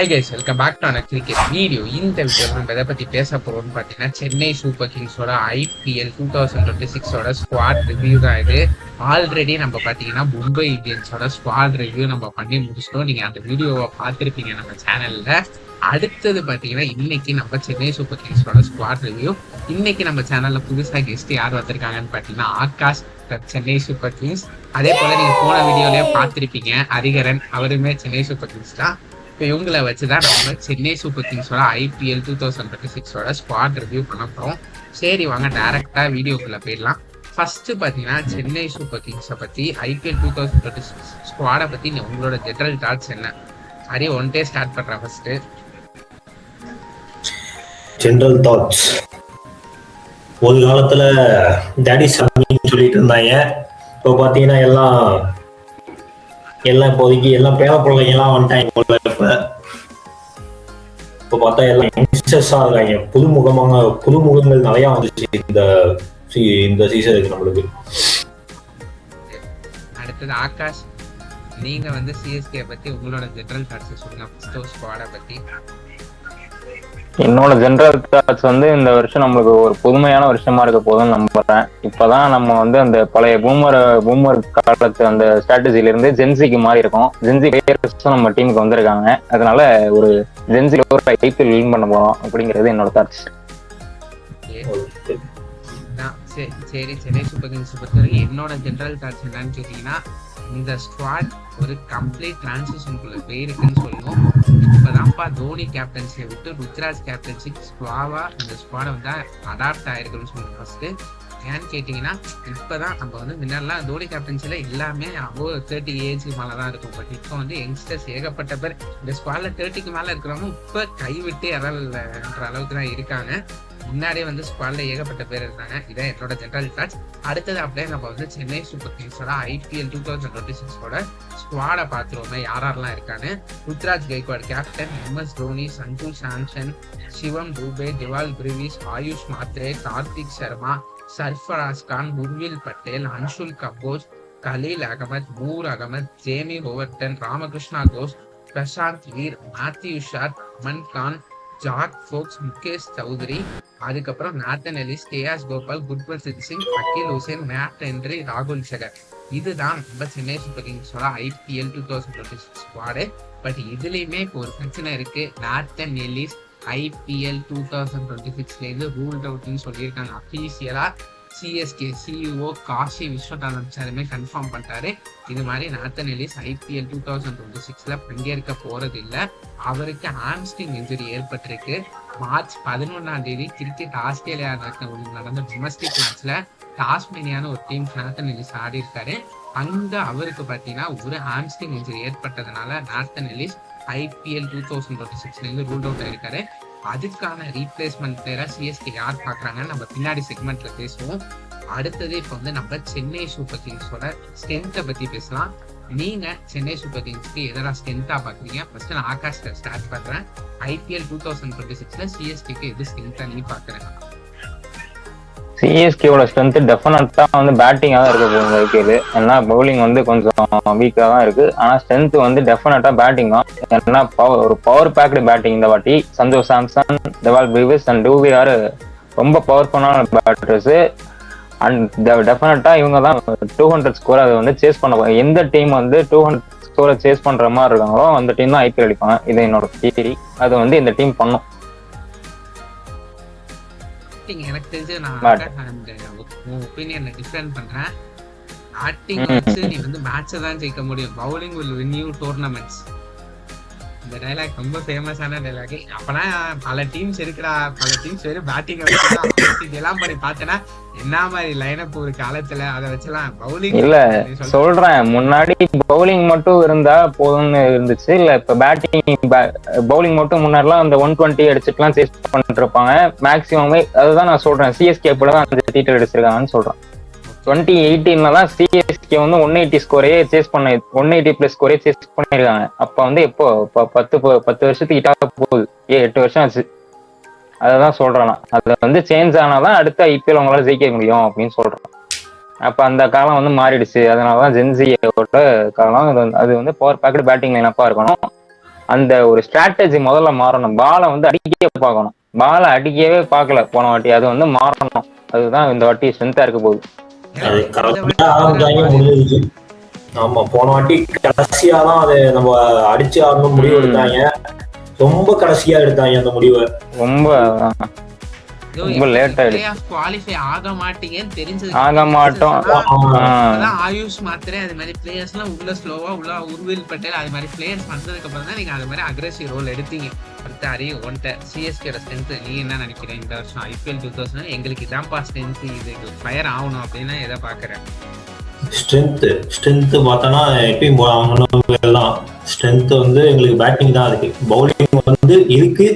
High guys, welcome back to another cricket video. இந்த வீடியோவில் நம்ம எதை பற்றி பேச போகிறோம்னு பார்த்தீங்கன்னா, சென்னை சூப்பர் கிங்ஸோட ஐபிஎல் 2026ஓட ஸ்குவாட் ரிவ்யூ தான் இது. ஆல்ரெடி நம்ம பார்த்தீங்கன்னா மும்பை இந்தியன்ஸோட ஸ்குவாட் ரிவ்யூ நம்ம பண்ணி முடிச்சிட்டோம். நீங்கள் அந்த வீடியோவை பார்த்துருப்பீங்க நம்ம சேனலில். அடுத்தது பார்த்தீங்கன்னா இன்னைக்கு நம்ம சென்னை சூப்பர் கிங்ஸோட ஸ்குவாட் ரிவ்யூ. இன்னைக்கு நம்ம சேனலில் புதுசாக கெஸ்ட் யார் வந்திருக்காங்கன்னு பார்த்தீங்கன்னா ஆகாஷ், சென்னை சூப்பர் கிங்ஸ். அதே போல் நீங்கள் போன வீடியோலேயே பார்த்துருப்பீங்க ஹரிகரன், அவருமே சென்னை சூப்பர் கிங்ஸ் தான். இப்போ இவங்களை வச்சுதான் நம்ம சென்னை சூப்பர் கிங்ஸோட ஐபிஎல் 2026ஓட ஸ்குவாட் ரிவ்யூ பண்ண போகிறோம். சரி வாங்க டைரக்டா வீடியோக்குள்ள போயிடலாம். ஃபர்ஸ்ட் பார்த்தீங்கன்னா சென்னை சூப்பர் கிங்ஸை பற்றி ஐபிஎல் 2026 ஸ்குவாடை பற்றி உங்களோட ஜெனரல் தாட்ஸ் என்ன? ஹரி ஒன்டே ஸ்டார்ட் பண்ணுறேன். ஃபர்ஸ்ட் ஜெனரல் தாட்ஸ், ஒரு காலத்துல டேடி சாமின்னு சொல்லிட்டு இருந்தாங்க. இப்போ பார்த்தீங்கன்னா எல்லாம் இப்போதைக்கு எல்லாம் பேர பிள்ளைங்க எல்லாம் வந்துட்டாங்க போல. இப்போ பார்த்தா எல்லாம் யங்ஸ்டர்ஸா இருக்காங்க. புதுமுகங்கள் நிறைய வந்துச்சு இந்த சீசனுக்கு நம்மளுக்கு. அடுத்தது ஆகாஷ், நீங்க வந்து சிஎஸ்கே பத்தி உங்களோட ஜெனரல் தாட்ஸ் சொல்லுங்க. ஃபர்ஸ்ட் ஸ்குவாடை பத்தி. என்னோட ஜெனரல் தாட்ஸ் வந்து இந்த வருஷம் நம்மளுக்கு ஒரு புதுமையான வருஷமா இருக்க போதும்னு நம்புறேன். இப்பதான் நம்ம வந்து அந்த பழைய பூமர் காலத்து அந்த ஸ்ட்ராட்டஜில இருந்து ஜென்சிக்கு மாறி இருக்கோம். ஜென்சி பிளேயர்ஸும் நம்ம டீமுக்கு வந்திருக்காங்க. அதனால ஒரு ஜென்சில ஒரு ஐபிஎல் வின் பண்ண போறோம் அப்படிங்கிறது என்னோட தாட்ஸ். சரி, சென்னை சூப்பர் கிங்ஸ் பொறுத்தவரைக்கும் என்னோட ஜெனரல் தாட்ஸ் என்னன்னு கேட்டீங்கன்னா, இந்த ஸ்குவாட் ஒரு கம்ப்ளீட் டிரான்சிஷனுக்குள்ள போயிருக்குன்னு சொல்லுவோம். இப்பதான்ப்பா தோனி கேப்டன்சியை விட்டு ருத்ராஜ் கேப்டன்சிக்கு ஸ்குவாவா இந்த ஸ்குவாடை வந்து அடாப்ட் ஆயிருக்குன்னு சொல்லுவோம். ஃபர்ஸ்ட் ஏன்னு கேட்டீங்கன்னா, இப்பதான் நம்ம வந்து முன்னாடிலாம் தோனி கேப்டன்சில எல்லாமே அவ்வளோ 30 ஏஜ் மேலதான் இருக்கும். பட் இப்போ வந்து யங்ஸ்டர்ஸ் ஏகப்பட்ட பேர் இந்த ஸ்குவாட்ல 30க்கு மேல இருக்கிறவங்க இப்ப கைவிட்டு இறல்ன்ற அளவுக்கு தான் இருக்காங்க. முன்னாடியே வந்து ஸ்குவாட்ல ஏகப்பட்ட பேர் இருந்தாங்க. இதான் என்னோட ஜெனரல் தாட்ஸ். அடுத்தது அப்படியே நம்ம வந்து சென்னை சூப்பர் கிங்ஸோட ஐபிஎல் 2026ஓட ஸ்குவாடை பார்த்துருவோமே யாரெல்லாம் இருக்கான்னு. Ruturaj Gaikwad captain, MS Dhoni, Sanju Samson, Shivam Dube, Dewald Brevis, Ayush Mhatre, Kartik Sharma, Sarfaraz Khan, Urvil Patel, Anshul Kamboj, Khaleel Ahmed, Noor Ahmad, Jamie Overton, Ramakrishna Ghosh, Prashant Veer, Matthew Short, Aman Khan, Zak Foulkes, Mukesh Choudhary, அதுக்கப்புறம் Nathan Ellis, KS Gopal, Gurjapneet Singh, Akeal Hosein, Matt Henry, ராகுல் சகர். இதுதான் நம்ம சென்னை சூப்பர் கிங்ஸோட ஐபிஎல் 2026 ஸ்குவாடு. பட் இதுலயுமே இப்போ ஒரு பிரச்சனை இருக்கு. நாத்தன் எலிஸ் ஐபிஎல் 2026ல இருந்து ரூல்ட் அவுட்னு சொல்லியிருக்காங்க. அபிஷியலா சிஎஸ்கே சிஇஓ காஷி விஸ்வநாதன் சாருமே கன்ஃபார்ம் பண்ணிட்டாரு. இது மாதிரி நாத்தன் எலிஸ் ஐபிஎல் 2026ல பங்கேற்க போறது இல்லை. அவருக்கு ஹாம்ஸ்ட்ரிங் இன்ஜுரி ஏற்பட்டிருக்கு. மார்ச் 11 கிரிக்கெட் ஆஸ்திரேலியா நடந்த டொமஸ்டிக் மேட்ச்ல டாஸ்மேனியான ஒரு டீம் நாத்தன் எலிஸ் ஆடி இருக்காரு. அங்க அவருக்கு பாத்தீங்கன்னா ஒரு ஹாம்ஸ்ட்ரிங் இன்ஜுரி ஏற்பட்டதுனால நாத்தன் எலிஸ் ஐபிஎல் 2026ல இருந்து ரூல் அவுட் ஆயிருக்காரு. அதுக்கான ரீப்ளேஸ்மெண்ட் பிளேயரா சிஎஸ்கே யார் பாக்குறாங்கன்னு நம்ம பின்னாடி செக்மெண்ட்ல பேசுவோம். அடுத்தது இப்போ வந்து நம்ம சென்னை சூப்பர் கிங்ஸோட ஸ்ட்ரென்த்தை பத்தி பேசலாம். நீங்க சென்னை சூப்பர் கிங்ஸ்க்கு எதனா ஸ்ட்ரென்த்தா பாக்குறீங்க? ஃபர்ஸ்ட் நான் ஆகாஷ் ஸ்டார்ட் பண்றேன். ஐபிஎல் 2026ல சிஎஸ்கேக்கு எது ஸ்ட்ரென்த்தா நீ பாக்குறேன்? சிஎஸ்கேவோட ஸ்ட்ரென்த் டெஃபினட்டா வந்து பேட்டிங்கா தான் இருக்க இருக்குது. ஏன்னா பவுலிங் வந்து கொஞ்சம் வீக்கா தான் இருக்கு. ஆனா ஸ்ட்ரென்த் வந்து டெஃபினட்டா பேட்டிங் தான். ஏன்னா ஒரு பவர் பேக்டு பேட்டிங் இந்த வாட்டி. சஞ்சு சாம்சன், திவால் கிரிவிஸ் அண்ட் டூபே ஆர் ரொம்ப பவர்ஃபுல்லான பேட்டர்ஸ். அண்ட் டெஃபினட்டா இவங்க தான் 200 ஸ்கோர் அதை வந்து சேஸ் பண்ண. எந்த டீம் வந்து 200 ஸ்கோரை சேஸ் பண்ற மாதிரி இருக்காங்களோ அந்த டீம் தான் ஐபிஎல் அடிப்பாங்க. இது என்னோட தியரி. அது வந்து இந்த டீம் பண்ணும். எனக்கு தெரிஞ்சு நான் ஒப்பீனியன் டிஃபரெண்ட் பண்றேன். பேட்டிங் வச்சு நீ வந்து மேட்சை தான் ஜெயிக்க முடியும். Bowling will win you tournaments. இந்த டைலாக் ரொம்ப ஃபேமஸான டைலாக். அப்பெல்லாம் பல டீம்ஸ் இருக்குடா, பல டீம்ஸ் வெறும் பேட்டிங் இதெல்லாம் பண்ணி பார்த்தேன்னா என்ன மாதிரி லைனப் ஒரு காலத்துல அதை வச்சலாம். பவுலிங் இல்ல சொல்றேன், முன்னாடி பவுலிங் மட்டும் இருந்தா போதும்னு இருந்துச்சு. இல்ல இப்ப பவுலிங் மட்டும் முன்னாடிலாம் அந்த 120 அடிச்சுட்டுலாம் சேஸ் பண்ணிட்டு இருப்பாங்க மேக்சிமமே. அதுதான் நான் சொல்றேன், சிஎஸ்கே தான் அந்த டீட்டர் அடிச்சிருக்காங்கன்னு சொல்றேன். 2018 தான் சிஎஸ்கே வந்து 180 ஸ்கோரே சேஸ் பண்ண 180 பிளஸ் ஸ்கோரே சேஸ் பண்ணிருக்காங்க. அப்ப வந்து எப்போ 10 வருஷத்துக்கு கிட்ட போகுது. 8 வருஷம் ஆச்சு. அததான் சொல்றேன். அது வந்து சேஞ்ச் ஆனாதான் அடுத்த ஐபிஎல் உங்களால ஜெயிக்க முடியும் அப்படின்னு சொல்றேன். அப்ப அந்த காலம் வந்து மாறிடுச்சு. அதனாலதான் ஜென்சியோட காலம். அது வந்து பவர் பேக்கட் பேட்டிங் லைனப்பா இருக்கணும். அந்த ஒரு ஸ்ட்ராட்டஜி முதல்ல மாறணும். பாலை வந்து அடிக்க பார்க்கணும். பாலை அடிக்கவே பார்க்கல போன வாட்டி, அது வந்து மாறணும். அதுதான் இந்த வாட்டி ஸ்ட்ரென்த்தா இருக்க போகுது. அது கரெக்டா ஆரம்பிச்சாங்க, முடிஞ்சிருச்சு. ஆமா, போன வாட்டி கடைசியா தான் அதை நம்ம அடிச்சு ஆடணும் முடிவு எடுத்தாங்க. ரொம்ப கடைசியா எடுத்தாங்க அந்த முடிவை. ரொம்ப லேட் ஆயிடுச்சு. குவாலிஃபை ஆக மாட்டீங்கன்னு தெரிஞ்சது, ஆக மாட்டோம். ஆயுஷ் மாத்திரை அது மாதிரி பிளேயர்ஸ் எல்லாம் உள்ள ஸ்லோவா உள்ள உருவில் பட்டேல் அது மாதிரி பிளேயர்ஸ் வந்ததுக்கு அப்புறம் தான் நீங்க அது மாதிரி அக்ரெசிவ் ரோல் எடுத்தீங்க. அடுத்து அறிய ஒன்ட்ட சிஎஸ்கேட ஸ்ட்ரென்த் நீ என்ன நினைக்கிற? இந்த வருஷம் ஐபிஎல் 2000 எங்களுக்கு இதான்ப்பா ஸ்ட்ரென்த், இது ஃபயர் ஆகணும் அப்படின்னா எதை பாக்குறேன்? ஸ்ட்ரென்த் பார்த்தோன்னா எப்பயும் எல்லாம் ஸ்ட்ரென்த் வந்து எங்களுக்கு பேட்டிங் தான் இருக்கு. பவுலிங் வந்து இருக்கு,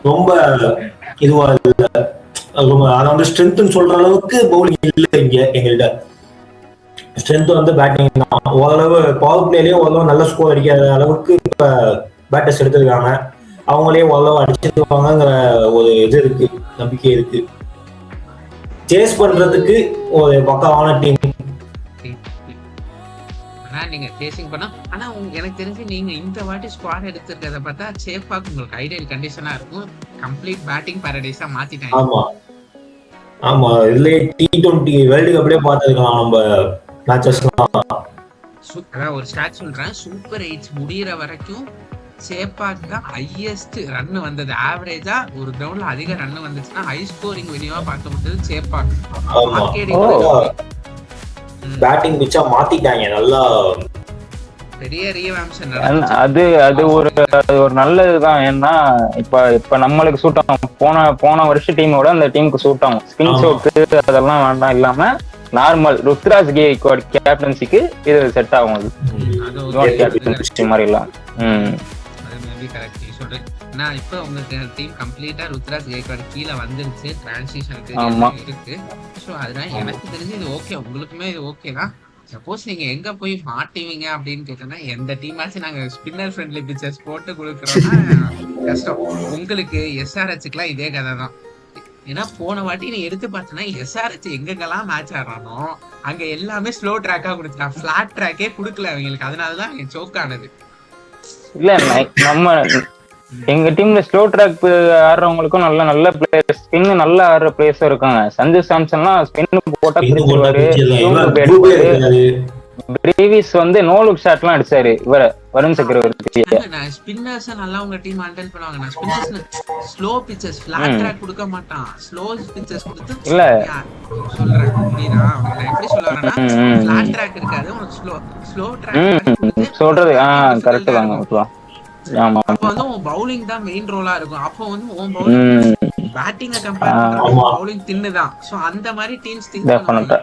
ரொம்ப இதுவா இல்லை. அதை வந்து ஸ்ட்ரென்த்னு சொல்ற அளவுக்கு பவுலிங் இல்லை இங்க எங்கள்கிட்ட. ஸ்ட்ரென்த் வந்து பேட்டிங் தான். ஓரளவு பவர் பிளேலயே ஓரளவு நல்ல ஸ்கோர் அடிக்காத அளவுக்கு இப்ப பேட்டர்ஸ் எடுத்திருக்காங்க. அவங்களே ஓரளவு அடிச்சிருவாங்கிற ஒரு இது இருக்கு, நம்பிக்கை இருக்கு. சேஸ் பண்றதுக்கு ஒரு பக்காவான டீம். நீங்க சேசிங் பண்ணா, ஆனா எனக்கு தெரிஞ்சு நீங்க இந்த வாட்டி ஸ்குவாட் எடுத்துக்கிறத பார்த்தா சேஃபாக்கு உங்களுக்கு ஐடியல் கண்டிஷனா இருக்கும். கம்ப்ளீட் பேட்டிங் பாரடைஸா மாத்திட்டாங்க. ஆமா ஆமா, இதுல T20 வேர்ல்டு கப்லயே பார்த்திருக்கலாம் நம்ம மேட்சஸ்லாம். அதான் ஒரு ஸ்டாட் சொல்றேன், சூப்பர் 8 முடியற வரைக்கும் சேப்பாக் தான் ஹையஸ்ட் ரன் வந்தது. ஆவரேஜா ஒரு கிரவுண்ட்ல அதிக ரன் வந்துச்சுன்னா ஹை ஸ்கோரிங் வீடியோவா பார்க்க முடியாது சேப்பாக். பேட்டிங் பிச்சா மாத்திட்டாங்க நல்லா. பெரிய ரீவாம்ஷன் அது ஒரு நல்லதுதான். ஏன்னா இப்ப நம்மளுக்கு சூட் ஆகும். போன வருஷ டீமோட அந்த டீமுக்கு சூட் ஆகும். ஸ்பின் ஷோட்டு அதெல்லாம் வேண்டாம், இல்லாம நார்மல் ருத்ராஜ் கேக்வாட் கேப்டன்சிக்கு இது செட் ஆகும். அது கேப்டன்சி மாதிரி எல்லாம். கரெக்ட் சொல்றேன். நான் இப்ப உங்களுக்கு டீம் கம்ப்ளீட்டா ருத்ராஜ் கேக்வாட் கீழே வந்துருச்சு, டிரான்சிஷன் இருக்கு. ஸோ அதனால எனக்கு தெரிஞ்சு இது ஓகே, உங்களுக்குமே இது ஓகே தான். சப்போஸ் நீங்க எங்க போய் மாட்டுவீங்க அப்படின்னு கேட்டோம்னா, எந்த டீமாச்சும் நாங்க ஸ்பின்னர் ஃப்ரெண்ட்லி பிச்சர்ஸ் போட்டு கொடுக்குறோம்னா கஷ்டம். உங்களுக்கு SRH-க்குலாம் இதே கதை தான். ஏன்னா போன வாட்டி நீ எடுத்து பார்த்தனா SRH எங்கெங்கெல்லாம் மேட்ச் ஆடுறானோ அங்க எல்லாமே ஸ்லோ ட்ராக்கா கொடுத்துட்டான், ஃபிளாட் ட்ராக்கே கொடுக்கல அவங்களுக்கு. அதனாலதான் சோக் ஆனது. இல்ல நம்ம எங்க டீம்ல ஸ்லோ ட்ராக் ஆடுறவங்களுக்கும் நல்ல பிளேயர்ஸ், ஸ்பின் நல்லா ஆடுற பிளேயர்ஸும் இருக்காங்க. சஞ்சு சாம்சன்லாம் ஸ்பின் போட்டா பிடிச்சிருவாரு. பிரேவிஸ் வந்து நோ லுக் ஷாட்லாம் அடிச்சாரு வருண் சக்கரவர்த்தி. ஸ்பின்னர்ஸ் நல்லா உங்க டீம் ஹேண்டில் பண்ணுவாங்க. நான் spinners slow pitches flat track கொடுக்க மாட்டான், ஸ்லோ பிச்சஸ் கொடுத்து இல்ல சொல்றேன் புரியுதா? நான் எப்படி சொல்ல வரேன்னா, ஃபிளாட் ட்ராக் இருக்காது, உனக்கு ஸ்லோ ட்ராக் சொல்றது கரெக்ட் தாங்க. அப்ப வந்து உன் பவுலிங் தான் மெயின் ரோலா இருக்கும். அப்போ வந்து உன் பவுலிங் பேட்டிங்க கம்பேர் பண்றப்ப பவுலிங் தின்னுதான். சோ அந்த மாதிரி டீம்ஸ் திங்க் பண்ணுவாங்க.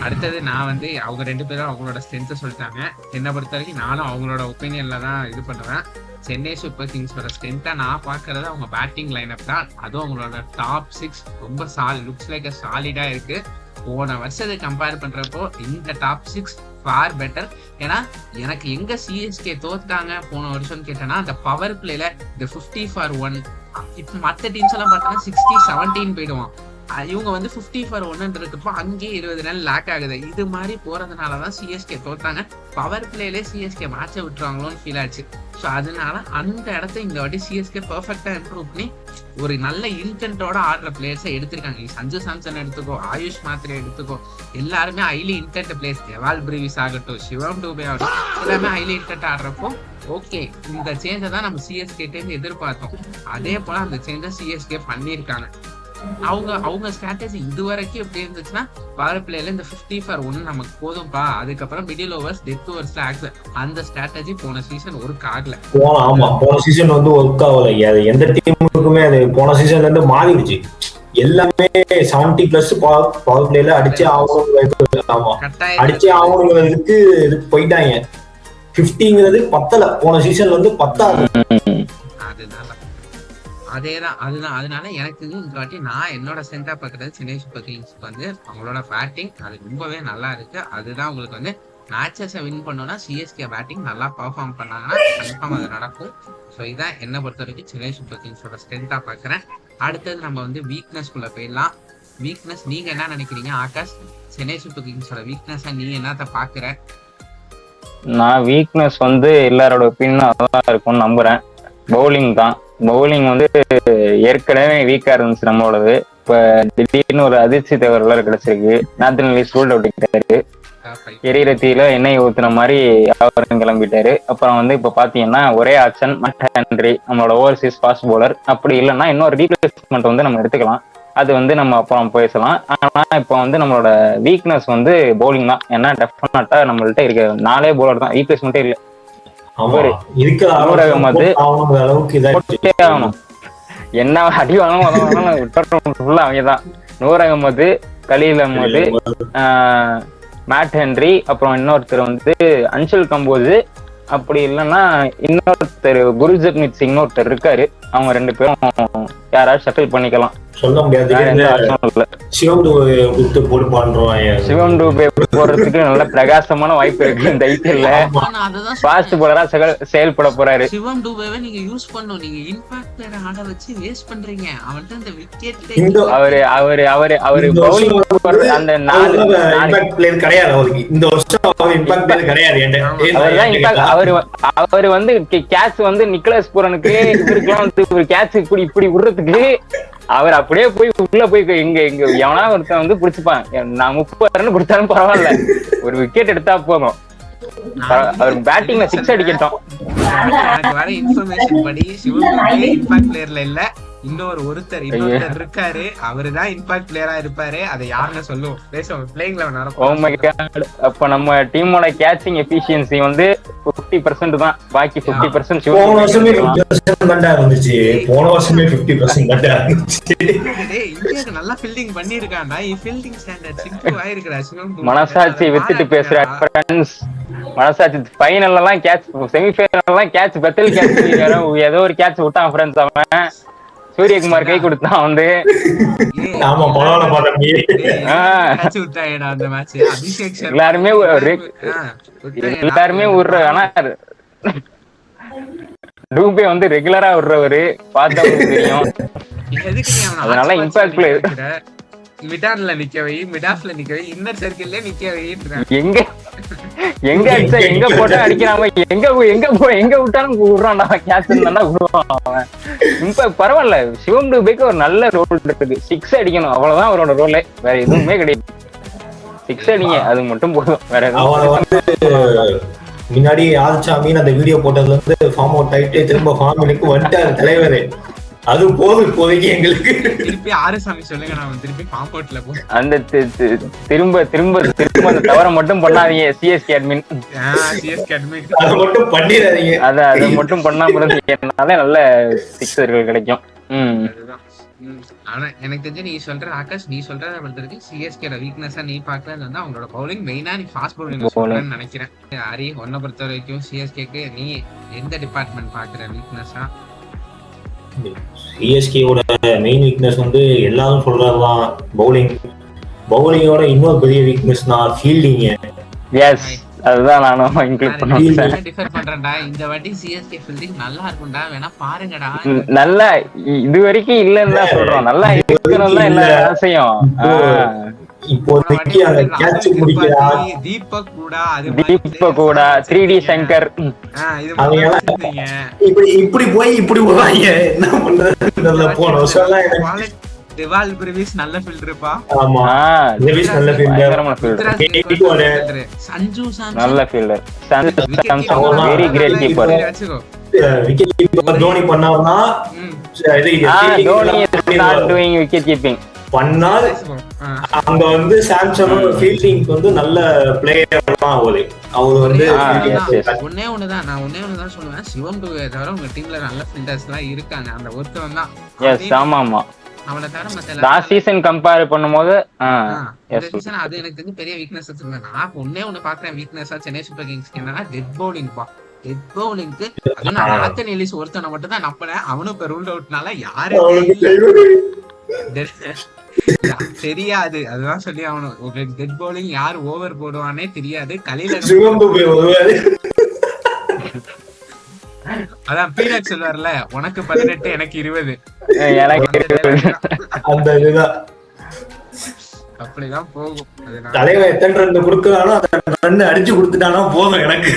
அடுத்தது நான் வந்து அவங்க 2 பேரும் அவங்களோட ஸ்ட்ரென்த்தை சொல்லிட்டாங்க. என்னை பொறுத்த வரைக்கும் நானும் அவங்களோட ஒப்பீனியன்ல தான் இது பண்ணுவேன். சென்னை சூப்பர் கிங்ஸோட ஸ்ட்ரென்த்தா நான் பாக்குறது அவங்க பேட்டிங் லைனப் தான். அதுவும் அவங்களோட டாப் 6 ரொம்ப லுக்ஸ் லைக் சாலிடா இருக்கு. போன வருஷத்தை கம்பேர் பண்றப்போ இந்த டாப் 6 ஃபார் பெட்டர். ஏன்னா எனக்கு எங்க சிஎஸ்கே தோத்தாங்க போன வருஷம் கேட்டேன்னா, அந்த பவர் பிளேல இந்த 50 for 1. இப்ப மற்ற டீம்ஸ் எல்லாம் பார்த்தோன்னா 60-17 போயிடுவான். இவங்க வந்து 50 for 1 இருக்கப்போ அங்கேயே 20 ரன் லேக் ஆகுது. இது மாதிரி போறதுனாலதான் சிஎஸ்கே தோத்தாங்க. பவர் பிளேலே சிஎஸ்கே மேட்சை விட்டுருவாங்களோன்னு ஃபீல் ஆச்சு. ஸோ அதனால அந்த இடத்த இந்த வாட்டி சிஎஸ்கே பெர்ஃபெக்டா இம்ப்ரூவ் பண்ணி ஒரு நல்ல இன்டென்ட்டோட ஆடுற பிளேயர்ஸை எடுத்திருக்காங்க. சஞ்சு சாம்சன் எடுத்துக்கோ, ஆயுஷ் மாத்திரை எடுத்துக்கோ, எல்லாருமே highly intend players. Eval Brevis ஆகட்டும், சிவம் டூபே ஆகட்டும், எல்லாமே ஹைலி இன்டென்ட் ஆடுறப்போ ஓகே, இந்த சேஞ்சை தான் நம்ம சிஎஸ்கேட்டேருந்து எதிர்பார்த்தோம். அதே போல அந்த சேஞ்சை சிஎஸ்கே பண்ணியிருக்காங்க. அவங்க ஸ்ட்ராட்டஜி இது வரைக்கும் எப்படி இருந்துச்சுன்னா, பவர் பிளேல இந்த 50 for 1 நமக்கு போதும்பா, அதுக்கப்புறம் மிடில் ஓவர்ஸ் டெத் ஓவர்ஸ்ல ஆக்சன், அந்த ஸ்ட்ராட்டஜி போன சீசன் ஒர்க் ஆகல. ஆமா, போன சீசன் வந்து ஒர்க் ஆகல. அது எந்த டீமுக்குமே அது போன சீசன்ல இருந்து மாறிடுச்சு. எல்லாமே 70+ பவர் பிளேல அடிச்சு ஆகணுங்கிறதுக்கு போயிட்டாங்க. 50ங்கிறது பத்தல, போன சீசன்ல வந்து 10. அதுதான் அதனால எனக்கு இந்த வாட்டி நான் என்னோட ஸ்ட்ரென்த்தா பார்க்கறது சென்னை சூப்பர் கிங்ஸ்க்கு வந்து அவங்களோட பேட்டிங் அது ரொம்பவே நல்லா இருக்கு. அதுதான் உங்களுக்கு வந்து மேட்சஸை வின் பண்ணோம்னா சிஎஸ்கே பேட்டிங் நல்லா பர்ஃபார்ம் பண்ணாங்கன்னா கன்ஃபார்ம் அது நடக்கும். ஸோ இதான் என்னை பொறுத்த வரைக்கும் சென்னை சூப்பர் கிங்ஸோட ஸ்ட்ரென்த்தா பார்க்குறேன். அடுத்தது நம்ம வந்து வீக்னஸ்குள்ள போயிடலாம். வீக்னஸ் நீங்க என்ன நினைக்கிறீங்க ஆகாஷ்? சென்னை சூப்பர் கிங்ஸோட வீக்னஸா நீ என்னத்த பாக்குற? நான் வீக்னஸ் வந்து எல்லாரோட ஒப்பீனியனும் அதான் இருக்கும்னு நம்புறேன். பவுலிங் தான். பவுலிங் வந்து ஏற்கனவே வீக்கா இருந்துச்சு நம்மளோடது. இப்ப திடீர்னு ஒரு அதிர்ச்சி தகவல் கிடைச்சிருக்கு. நேத்தன் லீஸ் ரூல்ட் அவுட் ஆகிட்டாரு. எரிரத்தியில எண்ணெய் ஊத்துன மாதிரி அவரும் கிளம்பிட்டாரு. அப்புறம் வந்து இப்ப பாத்தீங்கன்னா ஒரே ஆப்ஷன் மட் ஹென்ரி, நம்மளோட ஓவர்சீஸ் ஃபாஸ்ட் பவுலர். அப்படி இல்லைன்னா இன்னொரு ரீப்ளேஸ்மெண்ட் வந்து நம்ம எடுத்துக்கலாம். அது வந்து நம்ம அப்புறம் பேசலாம். ஆனா இப்ப வந்து நம்மளோட வீக்னஸ் வந்து பவுலிங் தான். ஏன்னா டெஃபினட்டா நம்மள்ட்ட இருக்க 4 பவுலர் தான், ரீப்ளேஸ்மெண்ட்டே இல்லை. ஆகணும் என்ன அடி வாங்கணும் விட்டுறோம். அவங்கதான் நூர் அகமது, கலீல் அகமது, மேட் ஹென்ரி, அப்புறம் இன்னொருத்தர் வந்து அன்ஷல் கம்போஸ். அப்படி இல்லைன்னா இன்னொருத்தர் குருஜப்னீத் சிங் ஒருத்தர் இருக்காரு. அவங்க 2 பேரும் யாராவது ஷட்டில் பண்ணிக்கலாம். சொல்ல முடியாது. சிவம் டூபே போறதுக்கு நல்ல பிரகாசமான வாய்ப்பு இருக்கு இந்த ஐபிஎல்ல. ஃபாஸ்ட் பவுலரா செயல்பட போறாரு. சிவம் டூபேவை நீங்க யூஸ் பண்ணணும். நீங்க இம்பாக்ட் பிளேயர் ஆட வச்சு வேஸ்ட் பண்றீங்க. அவன்ட்ட அந்த விக்கெட்ல அவரு பவுலிங் அந்த 4 இம்பாக்ட் பிளேயர் கிடையாது அவருக்கு. இந்த வருஷம் அவர் இம்பாக்ட் பிளேயர் கிடையாது. அவரு வந்து கேட்ச் வந்து நிக்கலஸ் பூரனுக்கு இவருக்குலாம் வந்து ஒரு கேட்ச் இப்படி விடுறதுக்கு அவர் அப்படியே போய் உள்ள போய் எங்க எவனா ஒருத்தன் வந்து புடிச்சுப்பான். நான் 30 ரன் கொடுத்தாலும் பரவாயில்ல, ஒரு விக்கெட் எடுத்தா போதும். அவர் பேட்டிங்ல 6 அடிக்கட்டும். எனக்கு வர இன்ஃபர்மேஷன் படி சிவம் இம்பாக்ட் பிளேயர்ல இல்ல, ஒருத்தர் இருக்காரு. அவருதான் இம்பாக்ட் பிளேயரா இருப்பாரு. அதை யாருன்னு சொல்லுவோம், பேசுவோம். பிளேயிங் 11 வர. Oh my god. அப்ப நம்ம டீமோட கேட்சிங் எஃபிஷியன்சி வந்து 50% தான். பாக்கி 50% போன வருஷமே 50% தான் இருந்துச்சு. போன வருஷமே 50% தான் இருந்துச்சு. இந்தியாக்கு நல்லா ஃபீல்டிங் பண்ணிருக்கான்டா. ஃபீல்டிங் ஸ்டாண்டர்ட்ஸ் இம்ப்ரூவ் ஆயிருக்குடா. மனசாட்சி வித்துட்டு பேசுற ஃப்ரெண்ட்ஸ். மனசாட்சி ஃபைனல்ல எல்லாம் கேட்ச், செமி ஃபைனல்ல எல்லாம் கேட்ச், பெத்தல் கேட்ச், ஏதோ ஒரு கேட்ச் விட்டான் ஃப்ரெண்ட்ஸ். அவன் சூரியகுமார் கை கொடுத்தான் வந்து. எல்லாருமே விடுற. ஆனா டூபே வந்து ரெகுலரா விடுறவரு பார்த்தா தெரியும். அதனால இம்பாக்ட் பிளேயர் மிடான்ல நிக்கவை, மிடாஃப்ல நிக்கவை, இன்னர் சர்க்கிள்ல நிக்கவை. எங்க அடிச்சா எங்க போட்டா அடிக்கிறாம, எங்க விட்டாலும் விடுறான்டா. கேட்ச் இருந்தா விடுவான் அவன். இம்பாக்ட் பரவாயில்ல. சிவம் டூபேக்கு ஒரு நல்ல ரோல் இருக்கு. 6 அடிக்கணும், அவ்வளவுதான் அவரோட ரோலே. வேற எதுவுமே கிடையாது. 6 அடிங்க, அது மட்டும் போதும். வேற எதுவும் முன்னாடி ஆதிச்சாமின்னு அந்த வீடியோ போட்டதுல இருந்து ஃபார்ம் அவுட் ஆயிட்டு திரும்ப ஃபார்முக்கு வந்துட்டாரு தலைவரு. அது போதும் இப்போதைக்கு எங்களுக்கு. திருப்பி ஆறுசாமி சொல்லுங்க, நான் திருப்பி ஃபார்ம் அவுட்ல போ. அந்த திரும்ப அந்த தவற மட்டும் பண்ணாதீங்க. சிஎஸ்கே அட்மின் அதை மட்டும் பண்ணிடாதீங்க. அதை மட்டும் பண்ணாம இருந்தீங்கனாலே நல்ல சிக்ஸர்கள் கிடைக்கும். ஆனா எனக்கு தெரிஞ்சு நீ சொல்ற ஆகாஷ், நீ சொல்றத பொறுத்தவரைக்கும் சிஎஸ்கேட வீக்னஸா நீ பாக்கறது வந்து அவங்களோட பவுலிங். மெயினா நீ ஃபாஸ்ட் பவுலிங் சொல்றேன்னு நினைக்கிறேன். ஹரி, உன்னை பொறுத்த வரைக்கும் சிஎஸ்கேக்கு நீ எந்த டிபார்ட்மெண்ட் பாக்குற வீக்னஸா? சிஎஸ்கேவோட மெயின் வீக்னஸ் வந்து எல்லாரும் சொல்றதுதான் பவுலிங். பவுலிங்கோட இன்னொரு பெரிய வீக்னஸ் தான் ஃபீல்டிங். எஸ், அதுதான் நானும் இன்க்ளூட் பண்ணுவேன். டிஃபர் பண்றேன்டா. இந்த வாட்டி சிஎஸ்கே ஃபீல்டிங் நல்லா இருக்கும்டா, வேணா பாருங்கடா. நல்லா இது வரைக்கும் இல்லன்னு தான் சொல்றோம். நல்லா இருக்கணும் தான் எல்லா ஆசையும். இப்போதைக்கு அந்த கேட்ச் முடிக்கிறா தீபக் கூட 3D சங்கர் இப்படி போய் இப்படி போறாங்க. என்ன பண்றது? போன வருஷம் திவால் பிரவிஸ் நல்ல ஃபீல்டர்ப்பா. ஆமா, பிரவிஸ் நல்ல ஃபீல்டர். சஞ்சு சாம்சன் நல்ல fielder. Samson very great keeper. Wicket keeper Dhoni பண்ணாருன்னா Dhoni is not doing wicket keeping பண்ணால் அங்க வந்து சாம்சனோட ஃபீல்டிங் வந்து நல்ல பிளேயர் தான் அவரு. அவர் வந்து ஒன்னே ஒண்ணுதான் சொல்லுவேன். சிவம் டூவே தவிர உங்க டீம்ல நல்ல ஃபீல்டர்ஸ் எல்லாம் இருக்காங்க. அந்த ஒருத்தவன் தான். எஸ், ஆமா. அவனை தவிர மத்த லாஸ்ட் சீசன் கம்பேர் பண்ணும்போது அது எனக்கு தெரிஞ்ச பெரிய வீக்னஸ் சொல்றேன். நான் ஒண்ணு பாக்குறேன் வீக்னஸா சென்னை சூப்பர் கிங்ஸ்க்கு என்னன்னா டெட் பவுலிங் பா. டெட் பவுலிங்க்கு அது நான் ஆத்தன் எலிஸ் ஒருத்தனை மட்டும் தான் நம்பினேன். அவனும் இப்ப ரூல்ட் அவுட்னால யாரு தெரியாது. அதுதான் சொல்லி அவனும் உங்களுக்கு டெட் பவுலிங் யார் ஓவர் போடுவானே தெரியாது. கலையில அதான் பீனட் சொல்வார்ல, உனக்கு 18 எனக்கு 20. அப்படிதான் போகும். அதனால தலைவன் எத்தனை ரன் கொடுக்கறானோ அத்தனை ரன் அடிச்சு கொடுத்துட்டானா போதும் எனக்கு.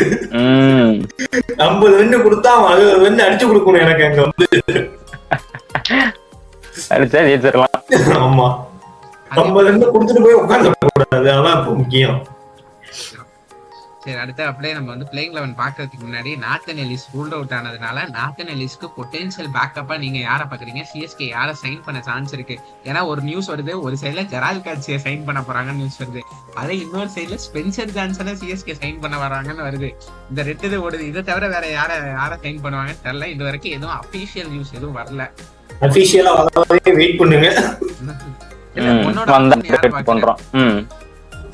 50 ரன் கொடுத்தா அவன் 60 ரன் அடிச்சு கொடுக்கணும் எனக்கு. அங்க வந்து அடிச்சா ஜெயிச்சிடலாம். ஆமா, 50 ரன் கொடுத்துட்டு போய் உட்கார்ந்து கூடாது, அதான் இப்ப முக்கியம். சரி, அடுத்து அப்படியே நம்ம வந்து பிளேயிங் 11 பாக்குறதுக்கு முன்னாடி நாத்தன் எலிஸ் ரூல்ட் அவுட் ஆனதுனால நாத்தன் எலிஸ்க்கு பொட்டன்ஷியல் பேக்கப்பா நீங்க யாரை பாக்குறீங்க? சிஎஸ்கே யாரை சைன் பண்ண சான்ஸ் இருக்கு? ஏன்னா ஒரு நியூஸ் வருது, ஒரு சைட்ல ஜெரால் காட்சியை சைன் பண்ண போறாங்கன்னு நியூஸ் வருது, அதே இன்னொரு சைட்ல ஸ்பென்சர் ஜான்சனை சிஎஸ்கே சைன் பண்ண வராங்கன்னு வருது. இந்த ரெட்டு இது ஓடுது. இதை தவிர வேற யாரை சைன் பண்ணுவாங்கன்னு தெரியல. இது வரைக்கும் எதுவும் அபிஷியல் நியூஸ் எதுவும் வரல. அபிஷியலா வரவே வெயிட் பண்ணுங்க. பண்றோம்.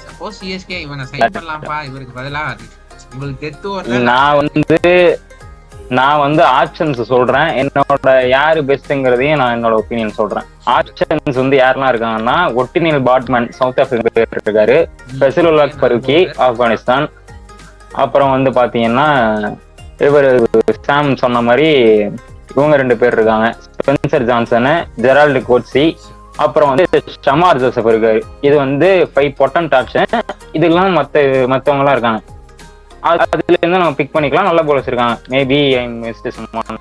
சப்போஸ் சிஎஸ்கே இவனை சைன் பண்ணலாம்ப்பா, இவருக்கு பதிலா உங்களுக்கு டெத் ஓவர்ல நான் வந்து ஆப்ஷன்ஸ் சொல்றேன். என்னோட யாரு பெஸ்ட்ங்கிறதையும் நான் என்னோட ஒப்பீனியன் சொல்றேன். ஆப்ஷன்ஸ் வந்து யாரெல்லாம் இருக்காங்கன்னா, ஒட்டினியல் பாட்மேன் சவுத் ஆப்பிரிக்கா இருக்காரு, ஃபெசிலுல்லாஹ் ஃபரூக்கி ஆப்கானிஸ்தான், அப்புறம் வந்து பாத்தீங்கன்னா இவர் சாம் சொன்ன மாதிரி இவங்க 2 பேர் இருக்காங்க, ஸ்பென்சர் ஜான்சனு, ஜெரால்டு கோட்ஸி, அப்புறம் வந்து ஷமார் ஜோசப் இருக்காரு. இது வந்து 5 பொட்டன்ட் ஆப்ஷன். இதெல்லாம் மத்தவங்க எல்லாம் இருக்காங்க. அதுல இருந்து நம்ம பிக் பண்ணிக்கலாம். நல்ல போலர்ஸ் இருக்காங்க. Maybe I missed someone.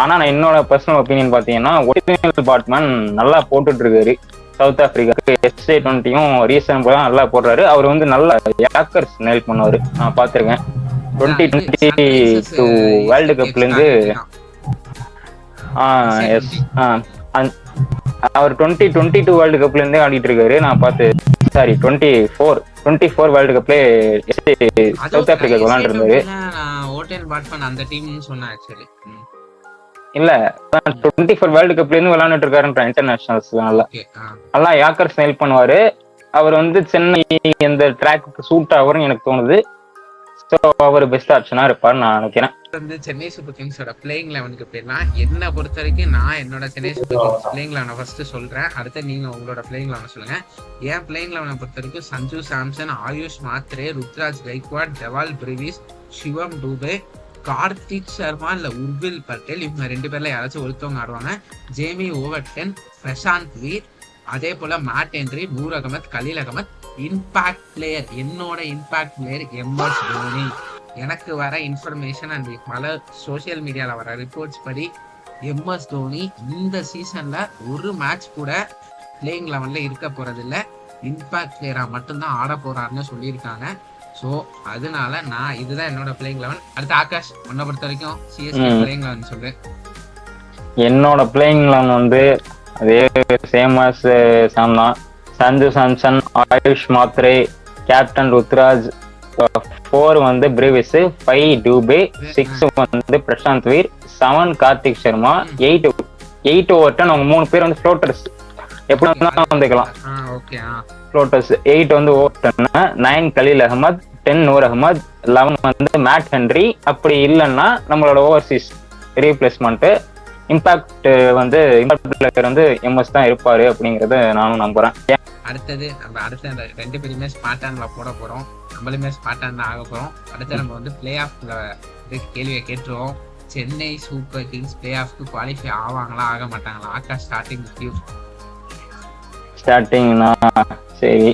ஆனா நான் என்னோட பர்சனல் ஒப்பீனியன் பாத்தீங்கன்னா, ஒரிஜினல் பாட்மேன் நல்லா போட்டுட்டு இருக்காரு சவுத் ஆப்பிரிக்காக்கு. SA20யும் ரீசன் போல நல்லா போடுறாரு. அவர் வந்து நல்ல யாக்கர்ஸ் நெல் பண்ணுவாரு. நான் பாத்திருக்கேன். 2022 வேர்ல்டு கப்ல இருந்து அவர் 2022 வேர்ல்டு கப்ல இருந்தே ஆடிட்டு இருக்காரு. நான் பார்த்து சாரி 24 வேர்ல்டு கப்ல சவுத் ஆப்பிரிக்கா விளையாண்டு இருந்தாரு. இல்ல 24 வேர்ல்டு கப்ல இருந்து விளையாண்டுட்டு இருக்காருன்ற இன்டர்நேஷனல்ஸ் நல்லா யாக்கர்ஸ் ஹெல்ப் பண்ணுவாரு. அவர் வந்து சென்னை எந்த ட்ராக்கு சூட் ஆகும்னு எனக்கு தோணுது. ஸோ அவர் பெஸ்ட் ஆப்ஷனா இருப்பாருன்னு நான் நினைக்கிறேன். வந்து சென்னை சூப்பர் கிங்ஸோட பிளேயிங் 11க்கு போயிடலாம். என்ன பொறுத்த வரைக்கும் நான் என்னோட Chennai super Kings playing 11 first சொல்றேன். அடுத்து நீங்க உங்களோட பிளேயிங் 11 சொல்லுங்க. ஏன் பிளேயிங் 11 பொறுத்த வரைக்கும் சஞ்சு சாம்சன், ஆயுஷ் மாத்ரே, ருத்ராஜ் கைக்வாட், டெவால் பிரிவிஸ், சிவம் டூபே, கார்த்திக் சர்மா இல்ல உர்வில் பட்டேல், இவங்க 2 பேர்ல யாராச்சும் ஒருத்தவங்க ஆடுவாங்க. ஜேமி ஓவர்டன், பிரசாந்த் வீர், அதே போல Matt Henry, Noor Ahmad, Khaleel Ahmed. Impact player, என்னோட இம்பாக்ட் பிளேயர் MS தோனி. எனக்கு வர இன்ஃபர்மேஷன் அண்ட் பல சோசியல் மீடியால வர ரிப்போர்ட்ஸ் படி MS தோனி இந்த சீசன்ல ஒரு மேட்ச் கூட பிளேயிங் 11ல இருக்க போறது இல்ல, இம்பாக்ட் பிளேயரா மட்டும்தான் ஆட போறாருன்னு சொல்லியிருக்காங்க. ஸோ அதனால நான் இதுதான் என்னோட பிளேயிங் 11. அடுத்து ஆகாஷ், உன்னை பொறுத்த வரைக்கும் சிஎஸ்கே பிளேயிங் 11 சொல்லு. என்னோட பிளேயிங் 11 வந்து அதே சேம் ஆஸ் சாம் தான். சஞ்சு சாம்சன், ஆயுஷ் மாத்ரே, கேப்டன் ருத்ராஜ், 4 வந்து பிரிவிஸ், 5 டூபே, 6 வந்து பிரசாந்த் வீர், 7 கார்த்திக் சர்மா, 8 ஓவர்டன். அவங்க 3 பேர் வந்து ஃப்ளோட்டர்ஸ், எப்படி வந்துக்கலாம் ஃப்ளோட்டர்ஸ். 8 வந்து ஓவர்டன், 9 கலீல் அகமத், 10 நூர் அகமத், 11 வந்து மேட் ஹென்றி. அப்படி இல்லைன்னா நம்மளோட ஓவர்சீஸ் ரீப்ளேஸ்மெண்ட் இம்பாக்ட் வந்து MS தான் இருப்பாரு அப்படிங்கறத நானும் நம்புறேன். அடுத்தது நம்ம அடுத்த 2 பேருமே ஸ்பாட்டான்ல போட போறோம். நம்மளுமே ஸ்பாட்டான் தான் ஆக போறோம். அடுத்து நம்ம வந்து பிளே ஆஃப்ல கேள்வியை கேட்டுருவோம். சென்னை சூப்பர் கிங்ஸ் பிளே ஆஃப்க்கு குவாலிஃபை ஆவாங்களா ஆக மாட்டாங்களா? ஆகாஷ் ஸ்டார்டிங்னா சரி,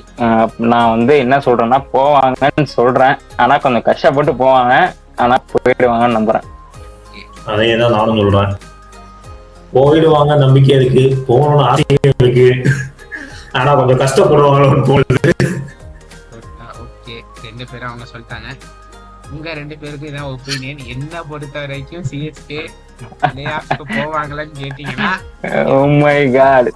நான் வந்து என்ன சொல்றேன்னா போவாங்கன்னு சொல்றேன். ஆனா கொஞ்சம் கஷ்டப்பட்டு போவாங்க, ஆனா போயிடுவாங்கன்னு நம்புறேன். அதையேதான் நானும் சொல்றேன். போயிடுவாங்க நம்பிக்கை இருக்கு, போகணும்னு ஆசையும் இருக்கு, ஆனா கொஞ்சம் கஷ்டப்படுவாங்கன்னு தோணுது. ஓகே, 2 பேரும் அவங்க சொல்லிட்டாங்க. உங்க 2 பேருக்கு இதான் ஒப்பீனியன். என்ன பொறுத்த வரைக்கும் சிஎஸ்கே பிளே ஆஃப்க்கு போவாங்களான்னு கேட்டீங்கன்னா oh my god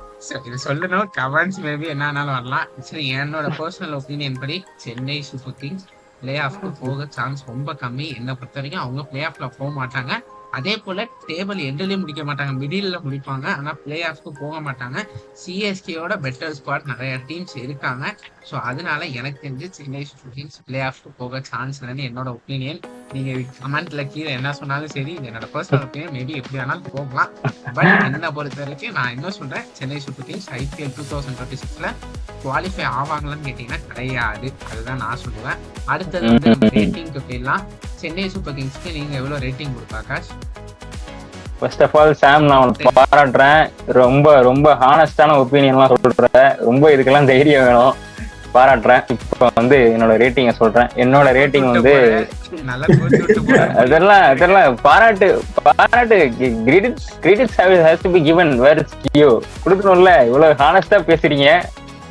இது சொல்லணும். கமெண்ட்ஸ் மேபி என்னன்னாலும் வரலாம். சரி, என்னோட பர்சனல் ஒப்பீனியன் படி சென்னை சூப்பர் கிங்ஸ் பிளே ஆஃப்க்கு போக சான்ஸ் ரொம்ப கம்மி. என்ன பொறுத்த வரைக்கும் அவங்க பிளே ஆஃப்ல போக மாட்டாங்க. அதே போல டேபிள் எண்ட்லயும் முடிக்க மாட்டாங்க, மிடில்ல முடிப்பாங்க. ஆனா பிளே ஆஃப்க்கு போக மாட்டாங்க. சிஎஸ்கேயோட பெட்டர் ஸ்குவாட் நிறைய டீம்ஸ் இருக்காங்க. ஸோ அதனால எனக்கு தெரிஞ்சு சென்னை சூப்பர் கிங்ஸ் பிளே ஆஃப்க்கு போக சான்ஸ் இல்லைன்னு என்னோட ஒப்பீனியன். நீங்க கமெண்ட்ல கீழே என்ன சொன்னாலும் சரி, என்னோட பர்சனல் ஒப்பீனியன். மேபி எப்படி வேணாலும் போகலாம். பட் என்ன பொறுத்த வரைக்கும் நான் என்ன சொல்றேன், சென்னை சூப்பர் கிங்ஸ் IPL 2026ல குவாலிஃபை ஆவாங்களான்னு கேட்டீங்கன்னா கிடையாது. அதுதான் நான் சொல்லுவேன். அடுத்தது வந்து நம்ம ரேட்டிங்க்கு போயிடலாம். சென்னை சூப்பர் கிங்ஸ்க்கு நீங்க எவ்வளவு ரேட்டிங் கொடுப்பா ஆகாஷ்? ஃபர்ஸ்ட் ஆஃப் ஆல் சாம் நான் உனக்கு பாராட்டுறேன். ரொம்ப ரொம்ப ஹானஸ்டான ஒப்பீனியன்லாம் சொல்றேன். ரொம்ப இதுக்கெல்லாம் தைரியம் வேணும். பாராட்டுறேன். இப்போ வந்து என்னோட ரேட்டிங்கை சொல்றேன். என்னோட ரேட்டிங் வந்து அதெல்லாம் பாராட்டு credits has to be given. Where is due கொடுக்கணும்ல. இவ்வளவு ஹானஸ்டா பேசுறீங்க,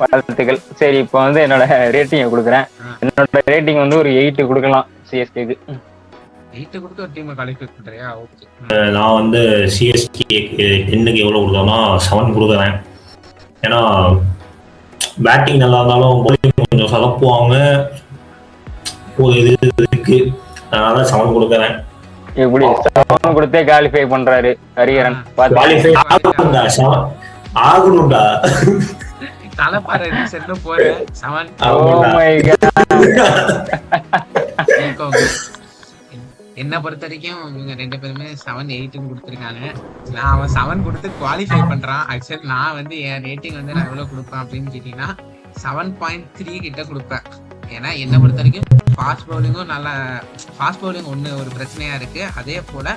வாழ்த்துக்கள். சரி, இப்போ வந்து என்னோட ரேட்டிங்கை கொடுக்குறேன். என்னோட ரேட்டிங் வந்து ஒரு 8 கொடுக்கலாம் சிஎஸ்கேக்கு. நான் வந்து சிஎஸ்கேக்கு 10க்கு எவ்வளவு கொடுக்கலாம்னா 7 கொடுக்குறேன். ஏன்னா பேட்டிங் நல்லா இருந்தாலும் bowling கொஞ்சம் சொதப்புவாங்க, ஒரு இது இருக்கு. அதனால 7 கொடுக்குறேன். எப்படி 7 கொடுத்தே குவாலிஃபை பண்றாரு ஹரிஹரன். குவாலிஃபை ஆகணும்டா. தலைப்பாறை சென்று போறேன் 7. Oh my God. என்ன பொறுத்த வரைக்கும் இவங்க 2 பேருமே 7, 8 கொடுத்துருக்காங்க. நான் அவன் 7 கொடுத்து குவாலிஃபை பண்றான். ஆக்சுவலி நான் வந்து என் ரேட்டிங் வந்து நான் எவ்வளவு கொடுப்பேன் அப்படின்னு கேட்டீங்கன்னா 7.3 கிட்ட கொடுப்பேன். ஏன்னா என்ன பொறுத்த வரைக்கும் ஃபாஸ்ட் பவுலிங்கும் நல்லா, ஃபாஸ்ட் பவுலிங் ஒரு பிரச்சனையா இருக்கு. அதே போல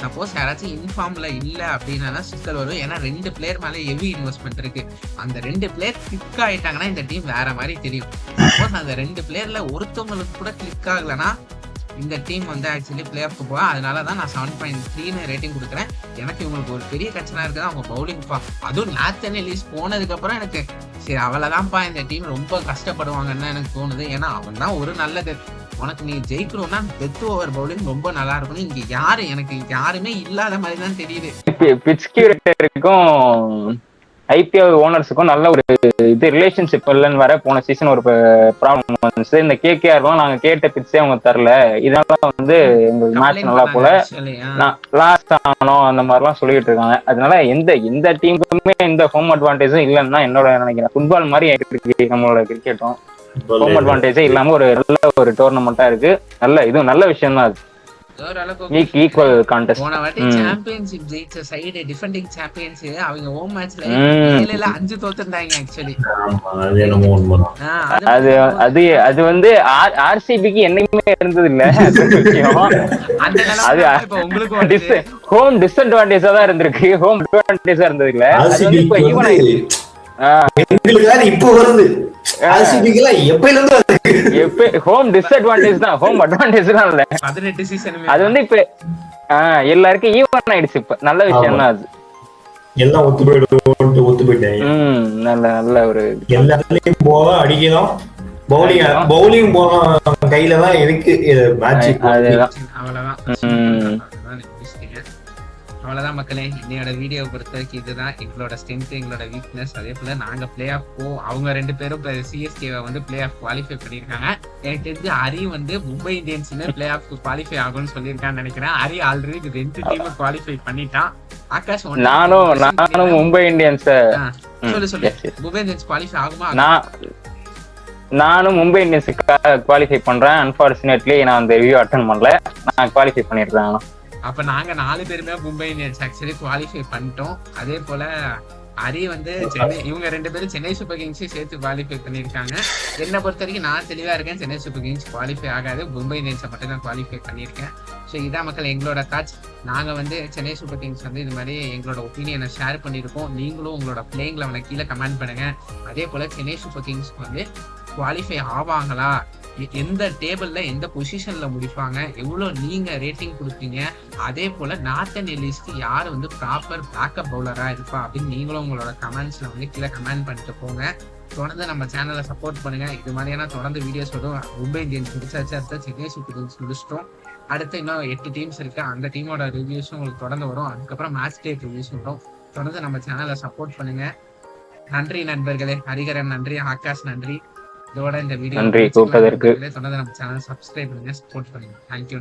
சப்போஸ் யாராச்சும் இன்ஃபார்ம்ல இல்ல அப்படின்னா சிக்கல் வரும். ஏன்னா 2 பிளேயர் மேல ஹெவி இன்வெஸ்ட்மெண்ட் இருக்கு. அந்த 2 பிளேயர் கிளிக் ஆயிட்டாங்கன்னா இந்த டீம் வேற மாதிரி தெரியும். சப்போஸ் அந்த 2 பிளேயர்ல ஒருத்தவங்களுக்கு கூட கிளிக் ஆகலைன்னா இந்த டீம் வந்து ஆக்சுவலி பிளே ஆஃப்க்கு போவா. அதனாலதான் நான் 7.3 ரேட்டிங் கொடுக்குறேன். எனக்கு இவங்களுக்கு ஒரு பெரிய பிரச்சனை இருக்குது அவங்க பவுலிங் பா. அதுவும் நாத்தன் எலிஸ் போனதுக்கு அப்புறம் எனக்கு சரி அவ்வளவுதான்ப்பா, இந்த டீம் ரொம்ப கஷ்டப்படுவாங்கன்னு எனக்கு தோணுது. ஏன்னா அவன் தான் ஒரு நல்ல உனக்கு நீ ஜெயிக்கணும்னா டெத் ஓவர் பவுலிங் ரொம்ப நல்லா இருக்கணும். இங்க எனக்கு யாருமே இல்லாத மாதிரி தான் தெரியுது. பிட்ச் கியூரேட்டருக்கும் ஐபிஎல் ஓனர்ஸுக்கும் நல்ல ஒரு இது ரிலேஷன்ஷிப் இல்லைன்னு வர போன சீசன் ஒரு ப்ராப்ளம் வந்துச்சு. இந்த கேகேஆர்லாம் நாங்க கேட்ட பிட்ஸே அவங்க தரல. இதனால வந்து எங்களுக்கு மேட்ச் நல்லா போல, லாஸ்ட் ஆனோம் அந்த மாதிரிலாம் சொல்லிட்டு இருக்காங்க. அதனால எந்த டீமுக்குமே எந்த ஹோம் அட்வான்டேஜும் இல்லைன்னு தான் என்னோட நினைக்கிறேன். ஃபுட்பால் மாதிரி ஆயிட்டு இருக்கு நம்மளோட கிரிக்கெட்டும். ஹோம் அட்வான்டேஜே இல்லாம ஒரு நல்ல ஒரு டோர்னமெண்டா இருக்கு. நல்ல விஷயம் தான் அது. Equal contest. போன வாட்டி சாம்பியன்ஷிப் ஜெயிச்ச சைடு டிஃபெண்டிங் சாம்பியன்ஸ் அவங்க ஹோம் மேட்ச்ல 7-5 தோத்துட்டாங்க ஆக்சுவலி. அது வந்து ஆர்சிபிக்கு என்னைக்குமே இருந்தது இல்ல. அது உங்களுக்கு ஹோம் டிஸ்அட்வான்டேஜா தான் இருந்திருக்கு, ஹோம் அட்வான்டேஜா இருந்தது இல்ல. அது வந்து இப்ப ஈவன் ஆயிடுச்சு. இப்போ வருது ஹோம் டிஸ்அட்வான்டேஜ் தான், ஹோம் அட்வான்டேஜ் தான் இல்ல. 18 சீசன் அது வந்து இப்ப எல்லாருக்கும் ஈவன் ஆயிடுச்சு. இப்ப நல்ல விஷயம் தான் அது. எல்லாம் ஒத்து போயிட்டாங்க. நல்ல ஒரு எல்லாத்துலயும் போக அடிக்கணும். பவுலிங் போன கையில தான் இருக்கு மேட்ச். அவ்வளவுதான் மக்களே, என்னையோட வீடியோ பொறுத்த வரைக்கும் இதுதான் எங்களோட ஸ்ட்ரென்த், எங்களோட வீக்னஸ். அதே போல நாங்க பிளே ஆஃப் அவங்க 2 பேரும் சிஎஸ்கேவை வந்து பிளே ஆஃப் குவாலிஃபை பண்ணிருக்காங்க. எனக்கு தெரிஞ்சு ஹரி வந்து Mumbai Indians play off qualify ஆகும்னு சொல்லியிருக்கான்னு நினைக்கிறேன். ஹரி ஆல்ரெடி 2 டீம் குவாலிஃபை பண்ணிட்டான். ஆகாஷ் நானும் மும்பை இந்தியன்ஸ் சொல்லு மும்பை இந்தியன்ஸ் குவாலிஃபை ஆகுமா? நானும் மும்பை இந்தியன்ஸ் குவாலிஃபை பண்றேன். அன்பார்ச்சுனேட்லி நான் அந்த ரிவ்யூ அட்டெண்ட் பண்ணல. நான் குவாலிஃபை பண்ணிருக்கேன். அப்ப நாங்க 4 பேருமே மும்பை இந்தியன்ஸ் ஆக்சுவலி குவாலிஃபை பண்ணிட்டோம். அதே போல ஹரி வந்து சென்னை, இவங்க 2 பேரும் சென்னை சூப்பர் கிங்ஸையும் சேர்த்து குவாலிஃபை பண்ணியிருக்காங்க. என்னை பொறுத்த வரைக்கும் நான் தெளிவா இருக்கேன், சென்னை சூப்பர் கிங்ஸ் குவாலிஃபை ஆகாது, மும்பை இந்தியன்ஸை மட்டும் தான் குவாலிஃபை பண்ணியிருக்கேன். ஸோ இதான் மக்கள் எங்களோட தாட்ஸ். நாங்க வந்து சென்னை சூப்பர் கிங்ஸ் வந்து இது மாதிரி எங்களோட ஒப்பீனியனை ஷேர் பண்ணியிருக்கோம். நீங்களும் உங்களோட பிளேயிங் லெவலை கீழே கமெண்ட் பண்ணுங்க. அதே போல சென்னை சூப்பர் கிங்ஸ்க்கு வந்து குவாலிஃபை ஆவாங்களா, எந்த டேபிள்ல எந்த பொசிஷன்ல முடிப்பாங்க, எவ்வளவு நீங்க ரேட்டிங் கொடுப்பீங்க, அதே போல நார்த்தன் எலிஸ்க்கு யாரு வந்து ப்ராப்பர் பேக்கப் பவுலரா இருப்பா அப்படின்னு நீங்களும் உங்களோட கமெண்ட்ஸ்ல வந்து கீழே கமெண்ட் பண்ணிட்டு போங்க. தொடர்ந்து நம்ம சேனலை சப்போர்ட் பண்ணுங்க. இது மாதிரியான தொடர்ந்து வீடியோஸ் வரும். மும்பை இந்தியன்ஸ் முடிச்சாச்சு, அடுத்த சென்னை சூப்பர் கிங்ஸ் முடிச்சிட்டோம். அடுத்து இன்னும் 8 டீம்ஸ் இருக்கு. அந்த டீமோட ரிவ்யூஸும் உங்களுக்கு தொடர்ந்து வரும். அதுக்கப்புறம் மேட்ச் டே ரிவ்யூஸும் வரும். தொடர்ந்து நம்ம சேனலை சப்போர்ட் பண்ணுங்க. நன்றி நண்பர்களே. ஹரிகரன் நன்றி, ஆகாஷ் நன்றி. இதோட இந்த வீடியோ நன்றி கூப்பிட்டதற்கு. தொடர்ந்து நம்ம சேனல் சப்ஸ்கிரைப் பண்ணுங்க, சப்போர்ட் பண்ணுங்க. தேங்க்யூ.